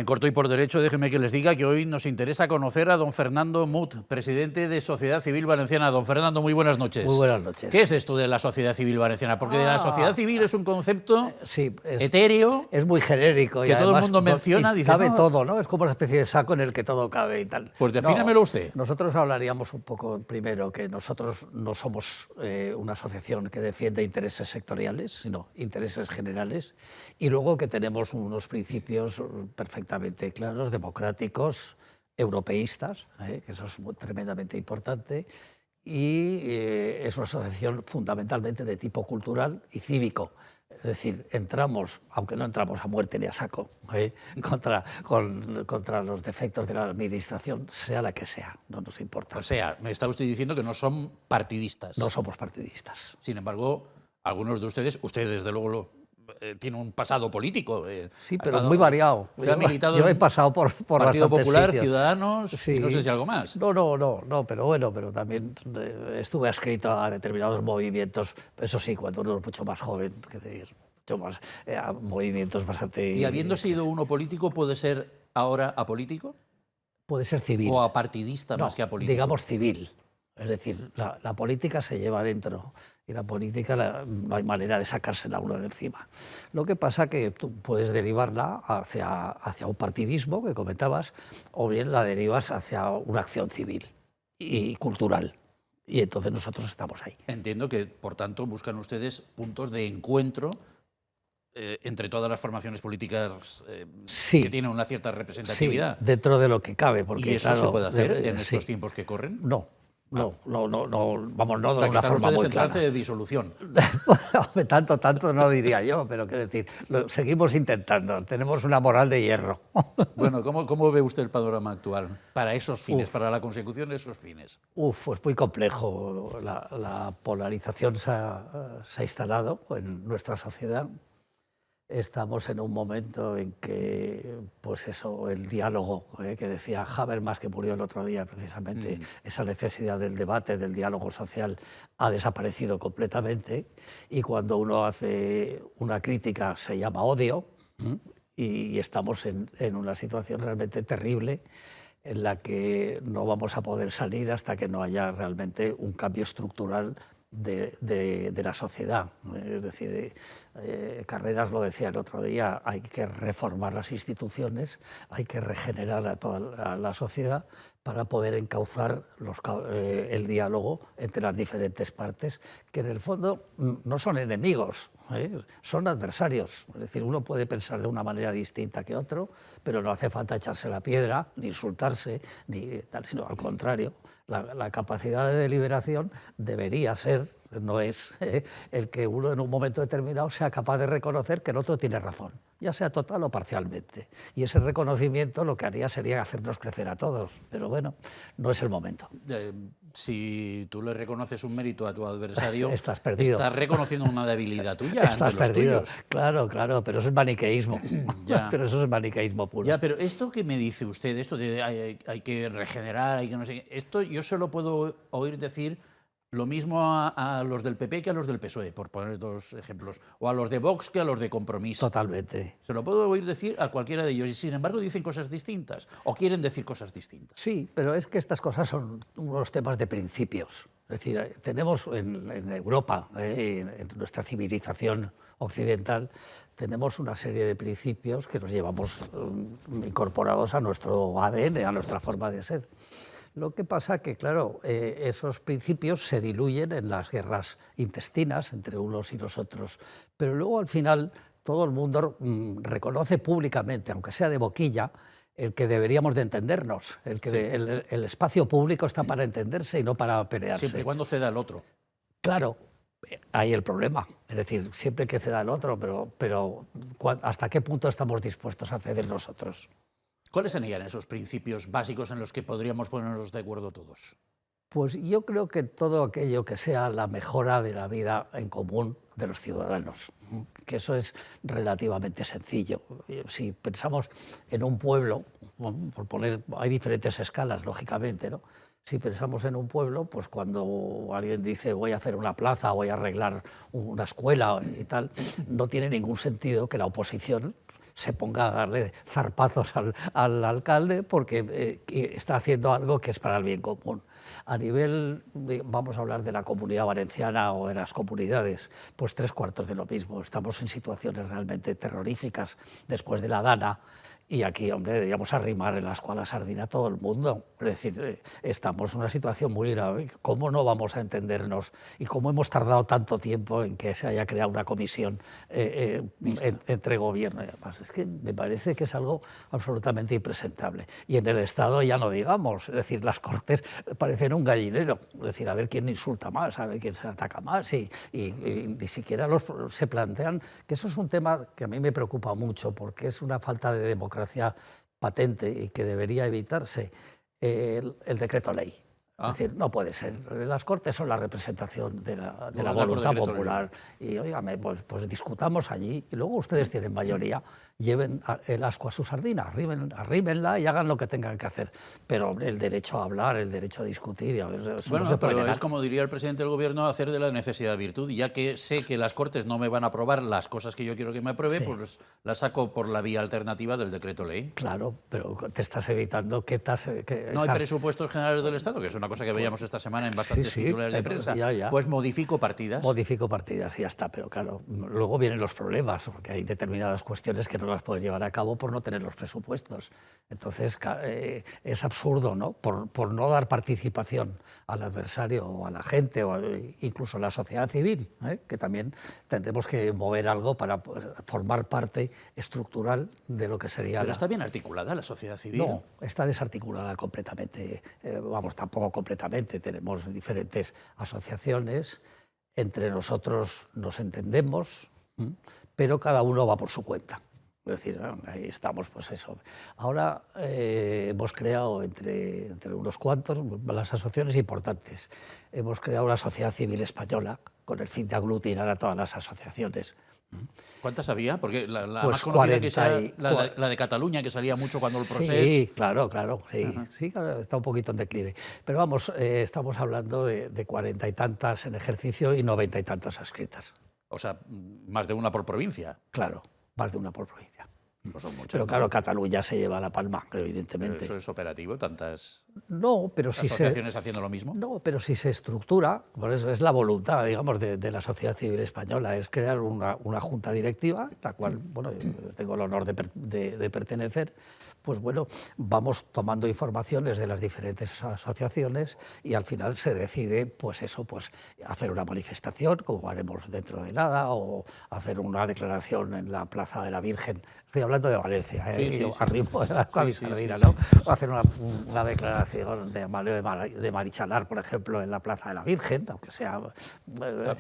En corto y por derecho, déjenme que les diga que hoy nos interesa conocer a don Fernando Mut, presidente de Sociedad Civil Valenciana. Don Fernando, muy buenas noches. Muy buenas noches. ¿Qué es esto de la sociedad civil valenciana? Porque la sociedad civil es un concepto sí, etéreo. Es muy genérico. Que y todo el además, mundo menciona. Dice, cabe todo, ¿no? Es como una especie de saco en el que todo cabe y tal. Pues defínemelo usted. Nosotros hablaríamos un poco, primero, que nosotros no somos una asociación que defiende intereses sectoriales, sino intereses generales, y luego que tenemos unos principios perfectamente claros, democráticos, europeístas, que eso es tremendamente importante, y es una asociación fundamentalmente de tipo cultural y cívico. Es decir, entramos, aunque no entramos a muerte ni a saco, contra los defectos de la administración, sea la que sea, no nos importa. O sea, me está usted diciendo que no son partidistas. No somos partidistas. Sin embargo, algunos de ustedes desde luego tiene un pasado político. Sí, pero muy variado. Yo he pasado por Partido Popular, sitios. Ciudadanos, sí. Y no sé si algo más. No, pero bueno, pero también estuve adscrito a determinados movimientos, eso sí, cuando uno es mucho más joven, que es mucho más, a movimientos bastante... ¿Y habiendo sido uno político, puede ser ahora apolítico? Puede ser civil. ¿O apartidista más que apolítico? Digamos civil. Es decir, la política se lleva adentro y la política no hay manera de sacársela uno de encima. Lo que pasa que tú puedes derivarla hacia un partidismo que comentabas, o bien la derivas hacia una acción civil y cultural. Y entonces nosotros estamos ahí. Entiendo que, por tanto, buscan ustedes puntos de encuentro entre todas las formaciones políticas que tienen una cierta representatividad. Sí, dentro de lo que cabe. Porque, ¿Y eso claro, se puede hacer en estos tiempos que corren? No. No, vamos, no o sea, de una forma muy en clara. trance de disolución. tanto no diría yo, pero quiero decir, seguimos intentando, tenemos una moral de hierro. Bueno, ¿cómo ve usted el panorama actual para esos fines, para la consecución de esos fines? Pues muy complejo. La polarización se ha instalado en nuestra sociedad. Estamos en un momento en que, pues eso, el diálogo, que decía Habermas, que murió el otro día precisamente, esa necesidad del debate, del diálogo social, ha desaparecido completamente, y cuando uno hace una crítica se llama odio, y estamos en una situación realmente terrible en la que no vamos a poder salir hasta que no haya realmente un cambio estructural de la sociedad. Es decir, Carreras lo decía el otro día, hay que reformar las instituciones, hay que regenerar a toda la sociedad para poder encauzar el diálogo entre las diferentes partes, que en el fondo no son enemigos, son adversarios. Es decir, uno puede pensar de una manera distinta que otro, pero no hace falta echarse la piedra, ni insultarse, ni tal, sino al contrario. La capacidad de deliberación debería ser, no es el que uno en un momento determinado sea capaz de reconocer que el otro tiene razón, ya sea total o parcialmente. Y ese reconocimiento lo que haría sería hacernos crecer a todos, pero bueno, no es el momento. Si tú le reconoces un mérito a tu adversario, estás perdido. Estás reconociendo una debilidad tuya. Estás perdido, tuyos. Claro, pero eso es maniqueísmo. Pero eso es maniqueísmo puro. Ya, pero esto que me dice usted, esto de hay que regenerar, hay que no sé, esto yo se lo puedo oír decir lo mismo a los del PP que a los del PSOE, por poner dos ejemplos, o a los de Vox que a los de Compromís. Totalmente. Se lo puedo oír decir a cualquiera de ellos y sin embargo dicen cosas distintas o quieren decir cosas distintas. Sí, pero es que estas cosas son unos temas de principios. Es decir, tenemos en Europa, en nuestra civilización occidental, tenemos una serie de principios que nos llevamos incorporados a nuestro ADN, a nuestra forma de ser. Lo que pasa que, claro, esos principios se diluyen en las guerras intestinas entre unos y los otros, pero luego al final todo el mundo reconoce públicamente, aunque sea de boquilla, el que deberíamos de entendernos, el espacio público está para entenderse y no para pelearse. Siempre y cuando ceda el otro. Claro, ahí el problema, es decir, siempre que ceda el otro, pero ¿hasta qué punto estamos dispuestos a ceder nosotros? ¿Cuáles serían esos principios básicos en los que podríamos ponernos de acuerdo todos? Pues yo creo que todo aquello que sea la mejora de la vida en común de los ciudadanos, que eso es relativamente sencillo. Si pensamos en un pueblo, por poner, hay diferentes escalas, lógicamente, ¿no? Si pensamos en un pueblo, pues cuando alguien dice voy a hacer una plaza, voy a arreglar una escuela y tal, no tiene ningún sentido que la oposición se ponga a darle zarpazos al alcalde porque está haciendo algo que es para el bien común. A nivel, vamos a hablar de la Comunidad Valenciana o de las comunidades, pues 3/4 de lo mismo. Estamos en situaciones realmente terroríficas después de la Dana. Y aquí, hombre, deberíamos arrimar en la escuela sardina a todo el mundo. Es decir, estamos en una situación muy grave. ¿Cómo no vamos a entendernos? ¿Y cómo hemos tardado tanto tiempo en que se haya creado una comisión entre gobierno y demás? Es que me parece que es algo absolutamente impresentable. Y en el Estado ya no digamos. Es decir, las Cortes parecen un gallinero. Es decir, a ver quién insulta más, a ver quién se ataca más. Y ni siquiera se plantean que eso es un tema que a mí me preocupa mucho porque es una falta de democracia patente y que debería evitarse el decreto ley. Es decir, no puede ser. Las Cortes son la representación de la voluntad popular. Y, óigame, pues discutamos allí y luego ustedes tienen mayoría, lleven el ascua a su sardina, arrímenla y hagan lo que tengan que hacer. Pero, hombre, el derecho a hablar, el derecho a discutir, eso bueno, no se puede pero negar. es como diría el presidente del Gobierno, hacer de la necesidad virtud. Y ya que sé que las Cortes no me van a aprobar las cosas que yo quiero que me apruebe, sí, pues las saco por la vía alternativa del decreto ley. Claro, pero te estás evitando que... No hay presupuestos generales del Estado, que es una cosa que veíamos esta semana en bastantes titulares de prensa. Pues modifico partidas. Modifico partidas y ya está, pero claro, luego vienen los problemas, porque hay determinadas cuestiones que no las puedes llevar a cabo por no tener los presupuestos. Entonces es absurdo, ¿no? Por no dar participación al adversario o a la gente o incluso a la sociedad civil, que también tendremos que mover algo para formar parte estructural de lo que sería... Pero está bien articulada la sociedad civil. No, está desarticulada completamente, vamos, tampoco completamente, tenemos diferentes asociaciones, entre nosotros nos entendemos, pero cada uno va por su cuenta. Es decir, ahí estamos, pues eso. Ahora hemos creado entre unos cuantos, las asociaciones importantes, hemos creado una sociedad civil española con el fin de aglutinar a todas las asociaciones. ¿Cuántas había? Porque la pues más conocida que la de Cataluña, que salía mucho cuando el proceso... Sí, claro, sí, claro, está un poquito en declive. Pero vamos, estamos hablando de 40 y tantas en ejercicio y 90 y tantas adscritas. O sea, más de una por provincia. Claro, más de una por provincia. Pues son muchas, pero claro, ¿no? Cataluña se lleva la palma, evidentemente. ¿Pero eso es operativo? ¿Tantas asociaciones haciendo lo mismo? No, pero si se estructura, por eso es la voluntad, digamos, de la sociedad civil española, es crear una junta directiva, la cual, bueno, yo tengo el honor de pertenecer, pues bueno, vamos tomando informaciones de las diferentes asociaciones y al final se decide, pues eso, pues hacer una manifestación, como haremos dentro de nada, o hacer una declaración en la Plaza de la Virgen. Estoy hablando de Valencia, arriba de la sardina, ¿no? O hacer una declaración de Amalio de Marichalar, por ejemplo, en la Plaza de la Virgen, aunque sea...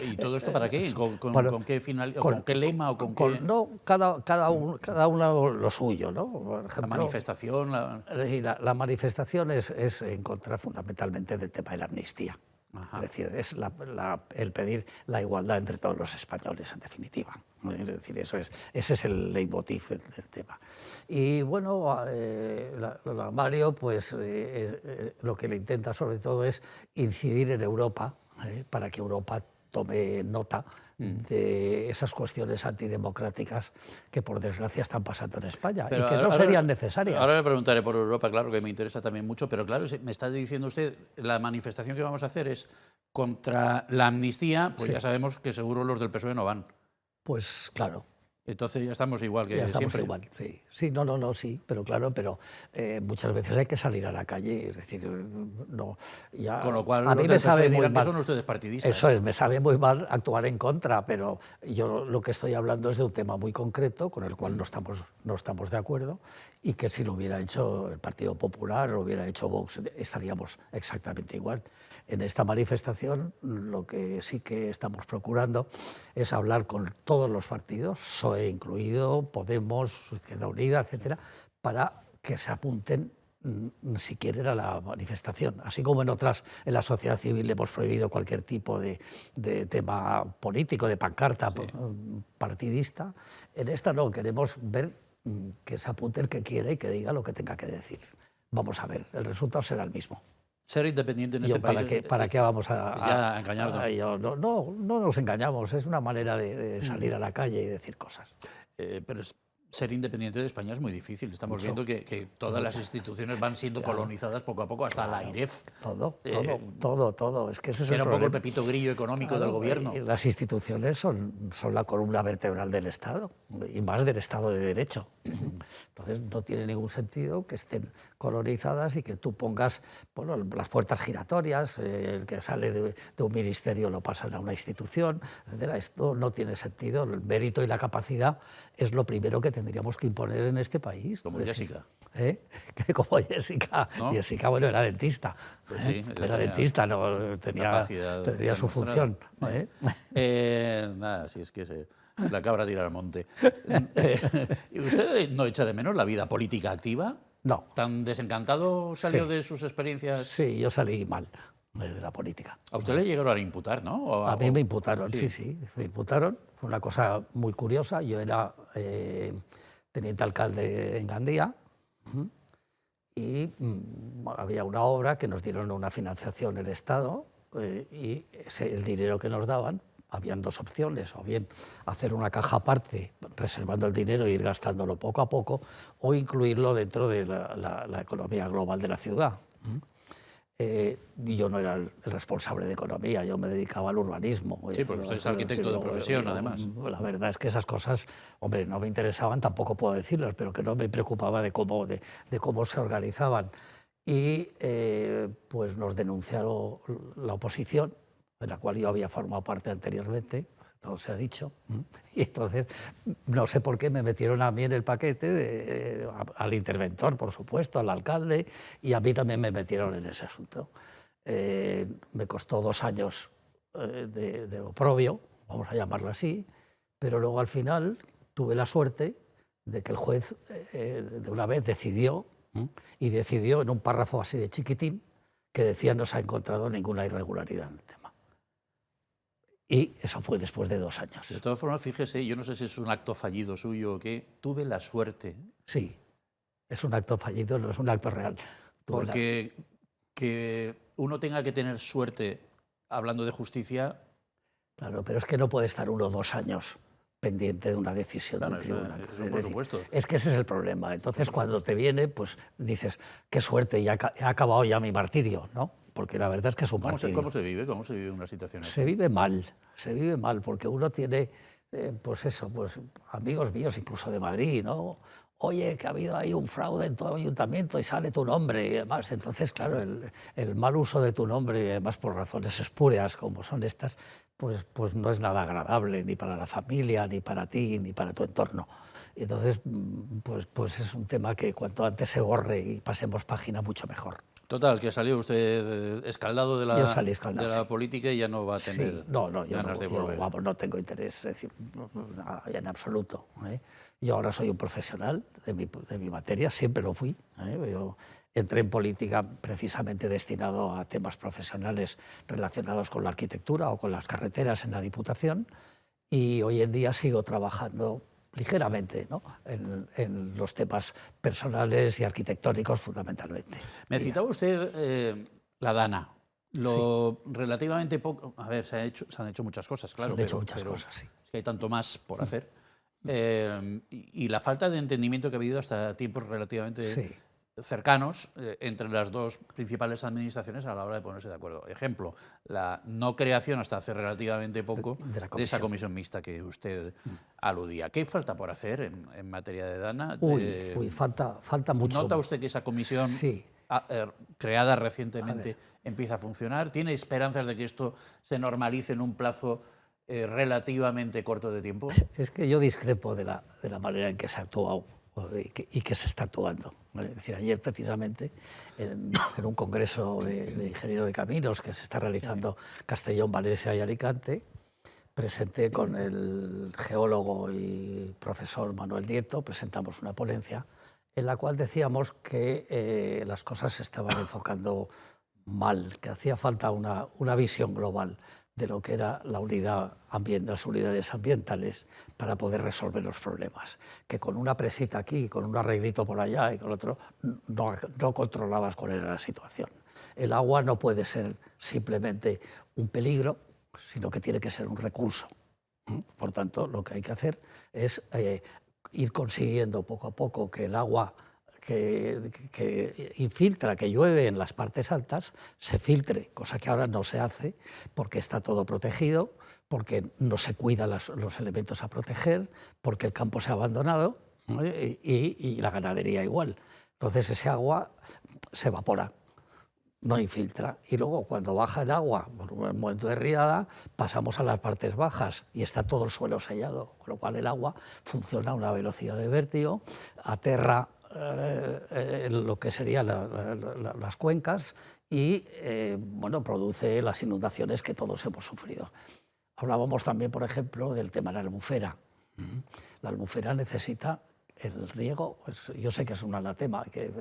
¿Y todo esto para qué? ¿Con qué final, con qué lema o con qué...? No, cada uno lo suyo, ¿no? Por ejemplo, la manifestación... La manifestación es en contra fundamentalmente del tema de la amnistía. Ajá. Es decir, es el pedir la igualdad entre todos los españoles, en definitiva. Es decir, ese es el leitmotiv del tema. Y bueno, la Mario, pues lo que le intenta sobre todo es incidir en Europa, para que Europa tome nota de esas cuestiones antidemocráticas que por desgracia están pasando en España. Pero y que no serían necesarias. Ahora le preguntaré por Europa, claro que me interesa también mucho, pero claro, me está diciendo usted, la manifestación que vamos a hacer es contra la amnistía, pues sí, ya sabemos que seguro los del PSOE no van. Pues claro. Entonces ya estamos igual que ya estamos siempre. Igual, sí. Sí, sí, pero claro, pero muchas veces hay que salir a la calle, es decir, no... Ya, con lo cual, a mí me sabe muy mal. Que son ustedes partidistas. Eso es, me sabe muy mal actuar en contra, pero yo lo que estoy hablando es de un tema muy concreto, con el cual no estamos de acuerdo, y que si lo hubiera hecho el Partido Popular o lo hubiera hecho Vox, estaríamos exactamente igual. En esta manifestación, lo que sí que estamos procurando es hablar con todos los partidos, PSOE incluido, Podemos, Izquierda Unida, etcétera, para que se apunten si quieren a la manifestación. Así como en la sociedad civil hemos prohibido cualquier tipo de tema político, de pancarta partidista, en esta no, queremos ver que se apunte el que quiera y que diga lo que tenga que decir. Vamos a ver, el resultado será el mismo. Ser independiente en este país... ¿Para qué vamos a engañarnos? No nos engañamos, es una manera de salir a la calle y decir cosas. Pero ser independiente de España es muy difícil. Estamos viendo que todas las instituciones van siendo colonizadas poco a poco, hasta la AIREF. Todo. Es que ese es que el era un poco problema. el pepito grillo económico del gobierno. Las instituciones son la columna vertebral del Estado, y más del Estado de Derecho. Entonces no tiene ningún sentido que estén colonizadas y que tú pongas las puertas giratorias, el que sale de un ministerio lo pasan a una institución, etc. Esto no tiene sentido. El mérito y la capacidad es lo primero que tendríamos que imponer en este país. Como Jessica. Como Jessica. ¿No? Jessica, bueno, era dentista. Pues sí, era dentista, no tenía su función. Nada, si es que la cabra tira al monte. ¿Usted no echa de menos la vida política activa? No. ¿Tan desencantado salió de sus experiencias? Sí, yo salí mal de la política. A usted le llegaron a imputar, ¿no? A mí me imputaron, sí, me imputaron. Fue una cosa muy curiosa. Yo era teniente alcalde en Gandía y había una obra que nos dieron una financiación el Estado y el dinero que nos daban, habían dos opciones, o bien hacer una caja aparte, reservando el dinero e ir gastándolo poco a poco, o incluirlo dentro de la economía global de la ciudad. Yo no era el responsable de economía, yo me dedicaba al urbanismo. Sí, porque usted es arquitecto de profesión, además. La verdad es que esas cosas, hombre, no me interesaban, tampoco puedo decirlas, pero que no me preocupaba de cómo se organizaban. Y pues nos denunciaron la oposición, de la cual yo había formado parte anteriormente, todo se ha dicho, y entonces no sé por qué me metieron a mí en el paquete, al interventor, por supuesto, al alcalde, y a mí también me metieron en ese asunto. Me costó 2 años de oprobio, vamos a llamarlo así, pero luego al final tuve la suerte de que el juez de una vez decidió, y decidió en un párrafo así de chiquitín, que decía no se ha encontrado ninguna irregularidad en el tema. Y eso fue después de 2 años. De todas formas, fíjese, yo no sé si es un acto fallido suyo o qué, tuve la suerte. Sí, es un acto fallido, no es un acto real. Porque que uno tenga que tener suerte hablando de justicia... Claro, pero es que no puede estar 1 o 2 años pendiente de una decisión del tribunal. Eso por supuesto. Es que ese es el problema. Entonces, cuando te viene, pues dices, qué suerte, ya he acabado ya mi martirio, ¿no? Porque la verdad es que es un martirio. ¿Cómo se vive? ¿Cómo se vive una situación así? Se vive mal, porque uno tiene, pues eso, pues amigos míos incluso de Madrid, ¿no? Oye, que ha habido ahí un fraude en tu ayuntamiento y sale tu nombre y demás. Entonces, claro, el mal uso de tu nombre, y además por razones espurias como son estas, pues no es nada agradable ni para la familia, ni para ti, ni para tu entorno. Y entonces, pues es un tema que cuanto antes se borre y pasemos página, mucho mejor. Total, que salió usted escaldado de la política y ya no va a tener ganas de volver. No tengo interés, es decir, en absoluto. Yo ahora soy un profesional de mi materia, siempre lo fui. Yo entré en política precisamente destinado a temas profesionales relacionados con la arquitectura o con las carreteras en la Diputación, y hoy en día sigo trabajando ligeramente, ¿no?, en los temas personales y arquitectónicos fundamentalmente. Me citaba usted la Dana. Relativamente poco... A ver, se han hecho muchas cosas, claro. Se han hecho muchas cosas, sí. Es que hay tanto más por hacer. Y la falta de entendimiento que ha habido hasta tiempos relativamente cercanos entre las dos principales administraciones a la hora de ponerse de acuerdo. Ejemplo, la no creación hasta hace relativamente poco de esa comisión mixta que usted aludía. ¿Qué falta por hacer en materia de Dana? Falta mucho. ¿Nota usted que esa comisión creada recientemente empieza a funcionar? ¿Tiene esperanzas de que esto se normalice en un plazo relativamente corto de tiempo? Es que yo discrepo de la manera en que se ha actuado y que se está actuando. Es decir, ayer precisamente en un congreso de ingenieros de caminos que se está realizando en Castellón, Valencia y Alicante, presenté con el geólogo y profesor Manuel Nieto, presentamos una ponencia en la cual decíamos que las cosas se estaban enfocando mal, que hacía falta una visión global de lo que era las unidades ambientales para poder resolver los problemas. Que con una presita aquí, con un arreglito por allá y con otro, no controlabas cuál era la situación. El agua no puede ser simplemente un peligro, sino que tiene que ser un recurso. Por tanto, lo que hay que hacer es ir consiguiendo poco a poco que el agua que infiltra, que llueve en las partes altas, se filtre, cosa que ahora no se hace porque está todo protegido, porque no se cuidan los elementos a proteger, porque el campo se ha abandonado, ¿no? y la ganadería igual. Entonces ese agua se evapora, no infiltra, y luego cuando baja el agua por un momento de riada pasamos a las partes bajas y está todo el suelo sellado, con lo cual el agua funciona a una velocidad de vértigo, aterra lo que serían las cuencas y bueno, produce las inundaciones que todos hemos sufrido. Hablábamos también, por ejemplo, del tema de la albufera. La albufera necesita el riego, yo sé que es un anatema, que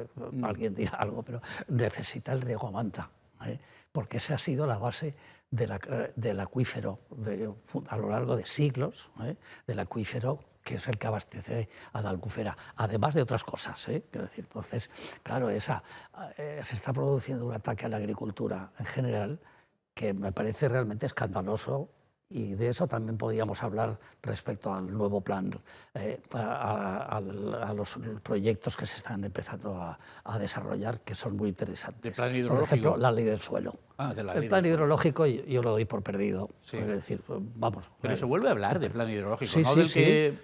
alguien dirá algo, pero necesita el riego a manta, porque esa ha sido la base del acuífero a lo largo de siglos, del acuífero que es el que abastece a la albufera, además de otras cosas. Quiero decir, entonces, claro, se está produciendo un ataque a la agricultura en general que me parece realmente escandaloso, y de eso también podríamos hablar respecto al nuevo plan, a los proyectos que se están empezando a desarrollar, que son muy interesantes. ¿El plan hidrológico? Por ejemplo, la ley del suelo. El plan hidrológico yo lo doy por perdido. Sí. Es decir, vamos. Pero se vuelve a hablar del plan hidrológico, Sí, ¿no? sí, Del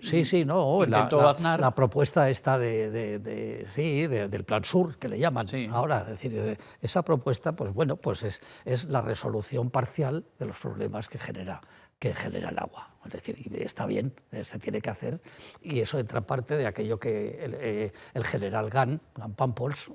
sí. que No, intentó Aznar. la propuesta esta del Plan Sur, que le llaman ahora. Es decir, esa propuesta, pues bueno, pues es la resolución parcial de los problemas que genera el agua. Es decir, y está bien, se tiene que hacer, y eso entra parte de aquello que el general Gant Pampols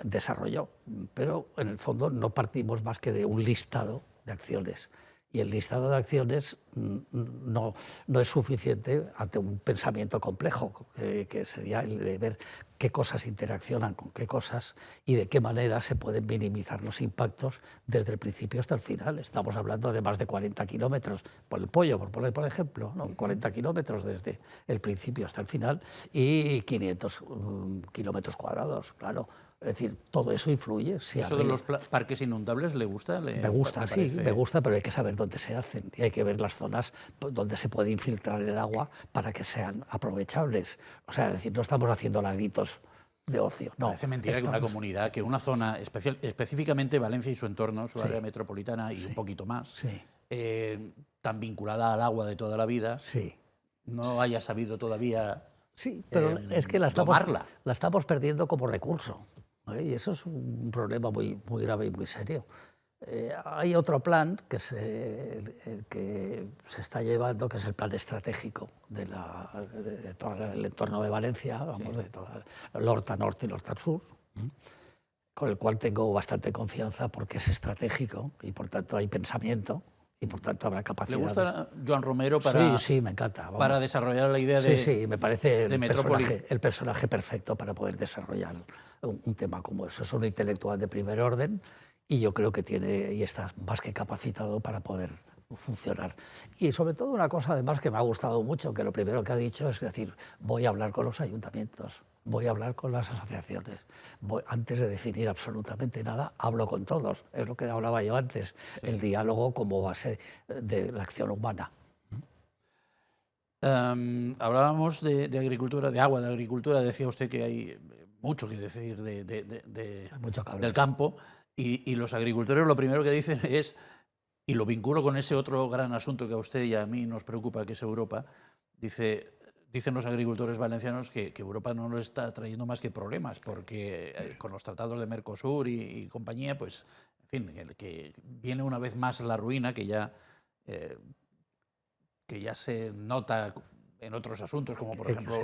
desarrolló. Pero en el fondo no partimos más que de un listado de acciones. Y el listado de acciones no es suficiente ante un pensamiento complejo, que sería el de ver qué cosas interaccionan con qué cosas y de qué manera se pueden minimizar los impactos desde el principio hasta el final. Estamos hablando de más de 40 kilómetros por el Pollo, por poner por ejemplo, ¿no? 40 kilómetros desde el principio hasta el final y 500 kilómetros cuadrados, claro. Es decir, todo eso influye. Si ¿Eso de los parques inundables le gusta? Me gusta, sí, me gusta, pero hay que saber dónde se hacen y hay que ver las zonas donde se puede infiltrar el agua para que sean aprovechables. O sea, es decir, no estamos haciendo laguitos de ocio. No, parece mentira que una comunidad, que una zona, específicamente Valencia y su entorno, su área metropolitana y un poquito más, tan vinculada al agua de toda la vida, no haya sabido todavía pero es que la estamos perdiendo como recurso. Y eso es un problema muy, muy grave y muy serio. Hay otro plan que es el que se está llevando, que es el plan estratégico de todo el entorno de Valencia, vamos, de toda el Horta Norte y el Horta Sur, con el cual tengo bastante confianza porque es estratégico y por tanto hay pensamiento y por tanto habrá capacidad. ¿Le gusta a Joan Romero para, sí, me encanta, vamos, para desarrollar la idea de Sí, me parece el personaje perfecto para poder desarrollar un tema como eso. Es un intelectual de primer orden y yo creo que tiene y está más que capacitado para poder funcionar. Y sobre todo una cosa además que me ha gustado mucho, que lo primero que ha dicho es decir, voy a hablar con los ayuntamientos, voy a hablar con las asociaciones, antes de definir absolutamente nada, hablo con todos. Es lo que hablaba yo antes, el diálogo como base de la acción humana. Hablábamos de agricultura, de agua, de agricultura. Decía usted que hay mucho que decir del campo y los agricultores lo primero que dicen es, y lo vinculo con ese otro gran asunto que a usted y a mí nos preocupa, que es Europa, dicen los agricultores valencianos que Europa no nos está trayendo más que problemas, porque con los tratados de Mercosur y compañía, pues, en fin, que viene una vez más la ruina que ya se nota en otros asuntos, como por ejemplo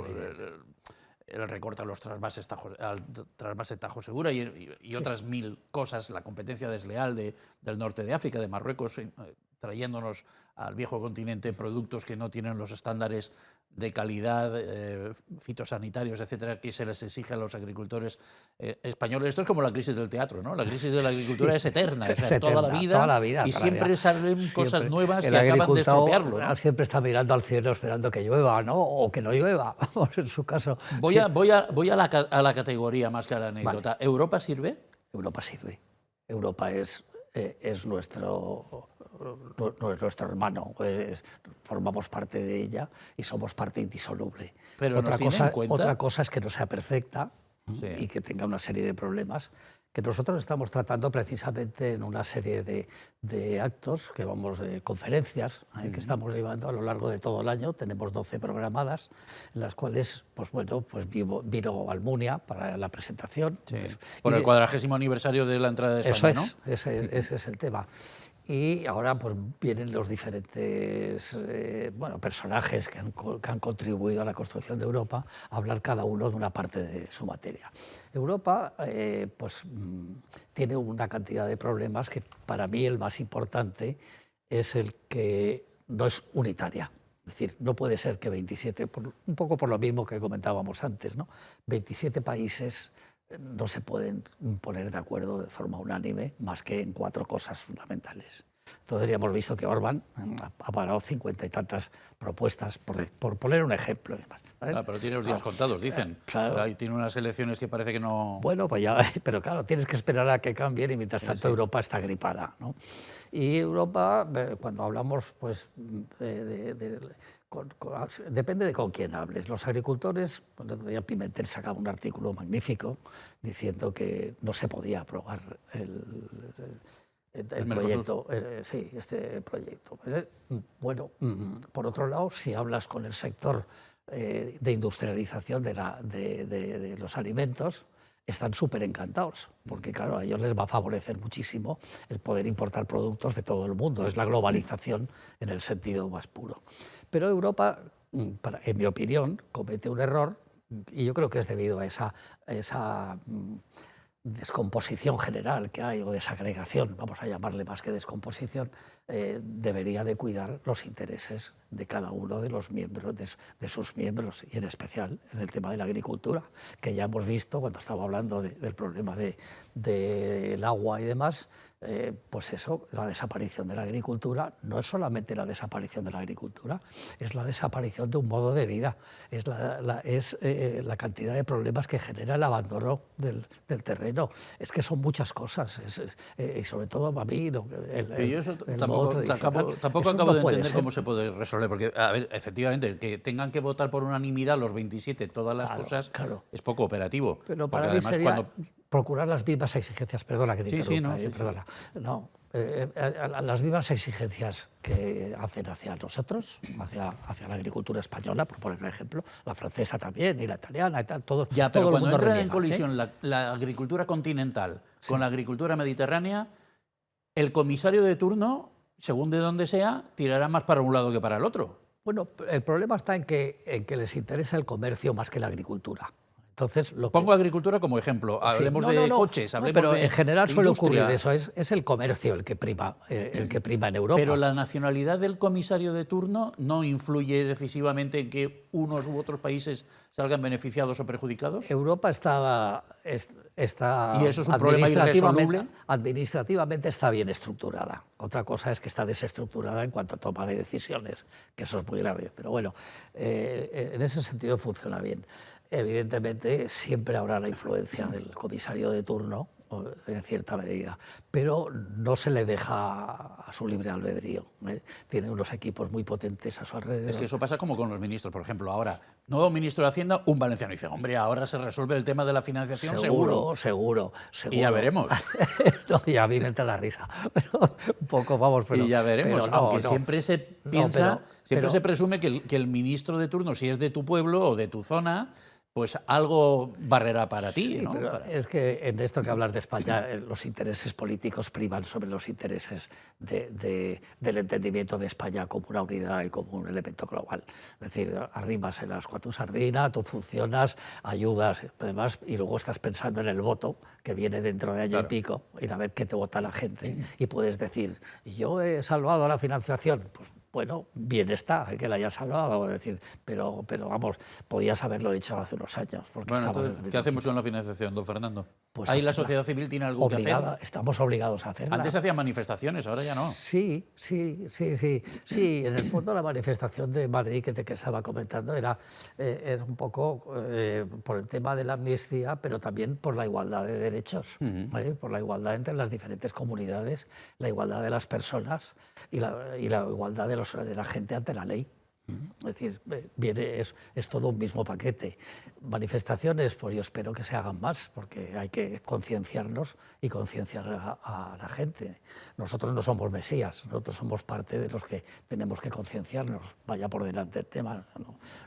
el recorte a los trasvases Tajo Segura y otras 1000 cosas, la competencia desleal del norte de África, de Marruecos, trayéndonos al viejo continente productos que no tienen los estándares de calidad, fitosanitarios, etcétera, que se les exige a los agricultores españoles. Esto es como la crisis del teatro, ¿no? La crisis de la agricultura es eterna, o sea, toda la vida, y siempre salen cosas nuevas que acaban de estropearlo, ¿no? Siempre está mirando al cielo esperando que llueva, ¿no? O que no llueva, vamos, en su caso. Voy a la categoría más que a la anécdota. Vale. ¿Europa sirve? Europa sirve. Europa es nuestro hermano, formamos parte de ella y somos parte indisoluble. Pero nos tiene en cuenta. Otra cosa es que no sea perfecta, Sí. y que tenga una serie de problemas que nosotros estamos tratando precisamente en una serie de actos, de conferencias que estamos llevando a lo largo de todo el año. Tenemos 12 programadas, en las cuales vino Almunia para la presentación. Sí. Por el 40º aniversario de la entrada de España, eso es, ¿no? ese es el tema. Y ahora pues vienen los diferentes personajes que han contribuido a la construcción de Europa a hablar cada uno de una parte de su materia. Europa tiene una cantidad de problemas que para mí el más importante es el que no es unitaria. Es decir, no puede ser que 27, un poco por lo mismo que comentábamos antes, ¿no? 27 países no se pueden poner de acuerdo de forma unánime más que en 4 cosas fundamentales. Entonces ya hemos visto que Orbán ha parado 50 y tantas propuestas, por poner un ejemplo. ¿Vale? Pero tiene los días contados, dicen. Claro. Ahí tiene unas elecciones que parece que no... Bueno, pues ya, pero claro, tienes que esperar a que cambien y mientras tanto Europa está gripada, ¿no? Y Europa, cuando hablamos, pues, depende de con quién hables. Los agricultores, el otro día Pimentel sacaba un artículo magnífico diciendo que no se podía aprobar el proyecto, este proyecto. Bueno, por otro lado, si hablas con el sector de industrialización de los alimentos, están súper encantados, porque claro, a ellos les va a favorecer muchísimo el poder importar productos de todo el mundo. Es la globalización en el sentido más puro. Pero Europa, en mi opinión, comete un error, y yo creo que es debido a esa descomposición general que hay, o desagregación, vamos a llamarle más que descomposición, debería de cuidar los intereses de cada uno de los miembros, de sus miembros, y en especial en el tema de la agricultura, que ya hemos visto cuando estaba hablando del problema del agua y demás. Pues eso, la desaparición de la agricultura no es solamente la desaparición de la agricultura, es la desaparición de un modo de vida, es la cantidad de problemas que genera el abandono del terreno. Es que son muchas cosas, y sobre todo para mí tampoco acabo de entender cómo se puede resolver, porque a ver, efectivamente, que tengan que votar por unanimidad los 27 todas las cosas es poco operativo. Pero para mí sería procurar las mismas exigencias, perdona que te interrumpa, perdona. No, las mismas exigencias que hacen hacia nosotros, hacia la agricultura española, por poner un ejemplo, la francesa también, y la italiana y tal, todos. Ya, pero todo cuando el mundo entra reniega, en colisión la agricultura continental con la agricultura mediterránea, el comisario de turno, según de donde sea, tirará más para un lado que para el otro. Bueno, el problema está en que les interesa el comercio más que la agricultura. Entonces, pongo agricultura como ejemplo. Hablemos de coches, hablemos pero de en general suele industria. ocurrir eso. Es el comercio el que prima en Europa. Pero la nacionalidad del comisario de turno no influye decisivamente en que unos u otros países salgan beneficiados o perjudicados. Europa está ¿Y eso es un problema irresoluble? Administrativamente está bien estructurada. Otra cosa es que está desestructurada en cuanto a toma de decisiones, que eso es muy grave. Pero bueno, en ese sentido funciona bien. Evidentemente siempre habrá la influencia del comisario de turno, en cierta medida, pero no se le deja a su libre albedrío. Tiene unos equipos muy potentes a su alrededor. Es que eso pasa como con los ministros, por ejemplo. Ahora, nuevo ministro de Hacienda, un valenciano. Dice, hombre, ahora se resuelve el tema de la financiación, seguro. Y ya veremos. No, y a mí me entra la risa. Pero un poco, vamos, pero... Y ya veremos, aunque siempre se piensa, siempre se presume que el ministro de turno, si es de tu pueblo o de tu zona, pues algo barrerá para ti. Sí, ¿no? Pero es que en esto que hablas de España, los intereses políticos priman sobre los intereses del entendimiento de España como una unidad y como un elemento global. Es decir, arrimas en las cuatro sardinas, tú funcionas, ayudas, además, y luego estás pensando en el voto que viene dentro de año y pico, y a ver qué te vota la gente. Y puedes decir, yo he salvado la financiación. Pues bueno, bien está, que la hayas hablado, decir, pero vamos, podías haberlo hecho hace unos años. Porque Bueno, estabas entonces, ¿qué hacemos con la financiación, don Fernando? Pues ¿Ahí la hacerla. sociedad civil tiene algo que hacer? Estamos obligados a hacerla. Antes se hacían manifestaciones, ahora ya no. Sí, en el fondo la manifestación de Madrid que te estaba comentando era un poco por el tema de la amnistía, pero también por la igualdad de derechos, por la igualdad entre las diferentes comunidades, la igualdad de las personas y la igualdad de la gente ante la ley. Es decir, es todo un mismo paquete. Manifestaciones, pues yo espero que se hagan más, porque hay que concienciarnos y concienciar a la gente. Nosotros no somos mesías, nosotros somos parte de los que tenemos que concienciarnos. Vaya por delante el tema,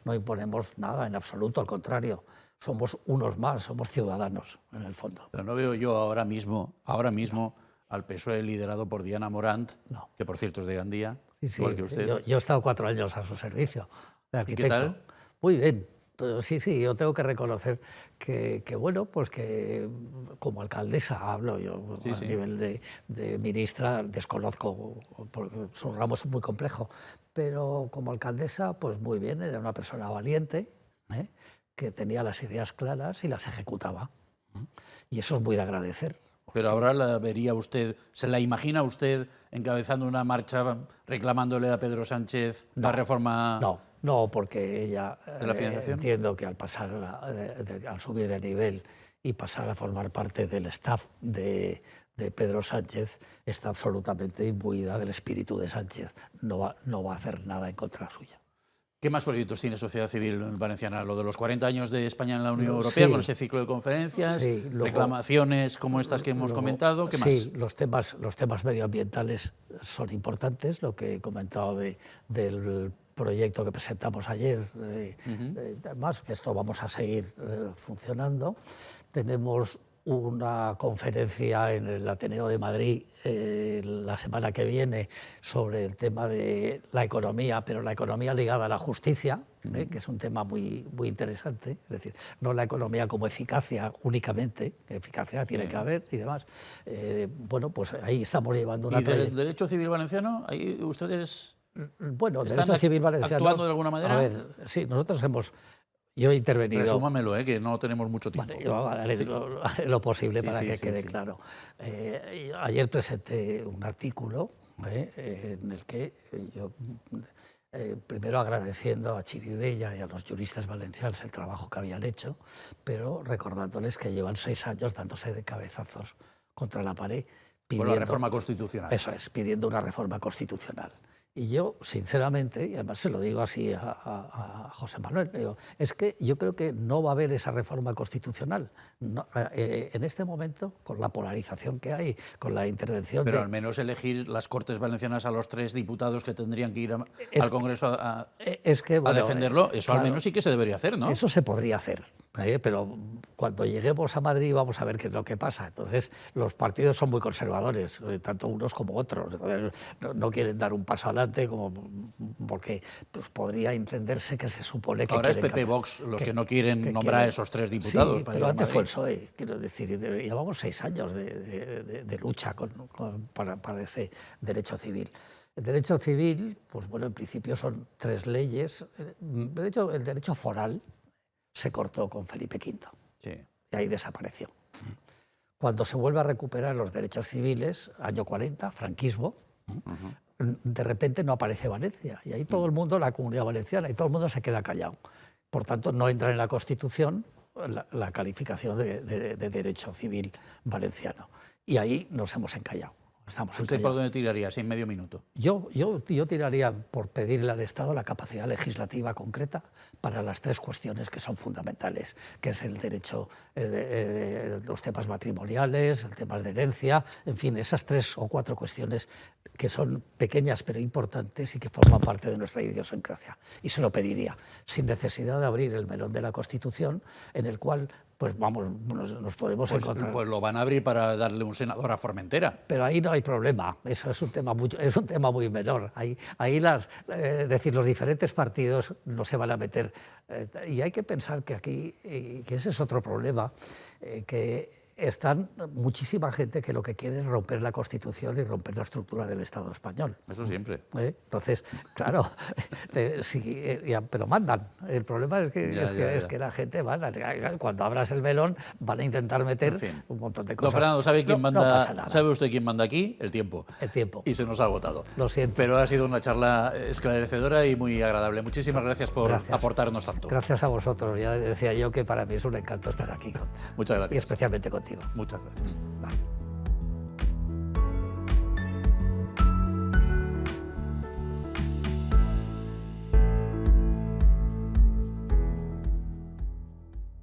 no imponemos nada en absoluto, al contrario. Somos unos más, somos ciudadanos, en el fondo. Pero no veo yo ahora mismo al PSOE liderado por Diana Morant, que por cierto es de Gandía, igual que usted. Yo he estado 4 años a su servicio de arquitecto. ¿Qué tal? Muy bien. Sí, yo tengo que reconocer que bueno, pues que como alcaldesa hablo yo, a nivel de ministra desconozco, porque su ramo es muy complejo, pero como alcaldesa, pues muy bien, era una persona valiente, que tenía las ideas claras y las ejecutaba. Y eso es muy de agradecer. Pero ahora la vería usted, ¿se la imagina usted encabezando una marcha reclamándole a Pedro Sánchez la reforma? No, porque ella ¿De la financiación? entiendo que al pasar, al subir de nivel y pasar a formar parte del staff de Pedro Sánchez, está absolutamente imbuida del espíritu de Sánchez. No va a hacer nada en contra suya. ¿Qué más proyectos tiene Sociedad Civil Valenciana? Lo de los 40 años de España en la Unión Europea, con ese ciclo de conferencias, reclamaciones como estas que hemos comentado. ¿Qué más? Sí, los temas medioambientales son importantes, lo que he comentado del proyecto que presentamos ayer, además que esto vamos a seguir funcionando. Tenemos una conferencia en el Ateneo de Madrid la semana que viene sobre el tema de la economía, pero la economía ligada a la justicia, que es un tema muy interesante, es decir, no la economía como eficacia únicamente, que eficacia tiene que haber y demás. Bueno, pues ahí estamos llevando una... ¿Y del derecho civil valenciano? ¿Ahí ustedes bueno, el están derecho civil valenciano, actuando de alguna manera? A ver, sí, nosotros yo he intervenido... Resúmamelo, que no tenemos mucho tiempo. Vale, yo haré lo posible para que quede claro. Ayer presenté un artículo en el que yo, primero agradeciendo a Chiribella y a los juristas valencianos el trabajo que habían hecho, pero recordándoles que llevan 6 años dándose de cabezazos contra la pared. Por la reforma constitucional. Eso es, pidiendo una reforma constitucional. Y yo, sinceramente, y además se lo digo así a José Manuel, digo, es que yo creo que no va a haber esa reforma constitucional. No, en este momento, con la polarización que hay, con la intervención... Pero al menos elegir las Cortes Valencianas a los 3 diputados que tendrían que ir al Congreso a defenderlo, eso claro, al menos sí que se debería hacer, ¿no? Eso se podría hacer, pero cuando lleguemos a Madrid vamos a ver qué es lo que pasa. Entonces, los partidos son muy conservadores, tanto unos como otros. No quieren dar un paso adelante, porque pues, podría entenderse que se supone que... Ahora es PP Vox los que no quieren nombrar a esos 3 diputados. Sí, pero antes fue el PSOE, quiero decir, llevamos 6 años de lucha para ese derecho civil. El derecho civil, pues bueno, en principio son 3 leyes. El derecho foral se cortó con Felipe V, y ahí desapareció. Cuando se vuelve a recuperar los derechos civiles, año 40, franquismo, de repente no aparece Valencia, y ahí todo el mundo, la Comunidad Valenciana, y todo el mundo se queda callado. Por tanto, no entra en la Constitución la calificación de derecho civil valenciano. Y ahí nos hemos encallado. ¿Usted por dónde tiraría, en medio minuto? Yo tiraría por pedirle al Estado la capacidad legislativa concreta para las 3 cuestiones que son fundamentales, que es el derecho, los temas matrimoniales, el tema de herencia, en fin, esas 3 o 4 cuestiones que son pequeñas pero importantes y que forman parte de nuestra idiosincrasia. Y se lo pediría, sin necesidad de abrir el melón de la Constitución, en el cual pues vamos, nos podemos encontrar. Pues lo van a abrir para darle un senador a Formentera. Pero ahí no hay problema, eso es un tema muy menor. Ahí decir, los diferentes partidos no se van a meter. Y hay que pensar que aquí, que ese es otro problema, que están muchísima gente que lo que quiere es romper la Constitución y romper la estructura del Estado español. Eso siempre. Entonces, claro, pero mandan. El problema es que la gente manda. Cuando abras el melón van a intentar meter un montón de cosas. Don Fernando, ¿sabe quién manda? No pasa nada. ¿Sabe usted quién manda aquí? El tiempo. El tiempo. Y se nos ha agotado. Lo siento. Pero ha sido una charla esclarecedora y muy agradable. Muchísimas gracias por aportarnos tanto. Gracias a vosotros. Ya decía yo que para mí es un encanto estar aquí. Muchas gracias. Y especialmente contigo. Muchas gracias. Vale.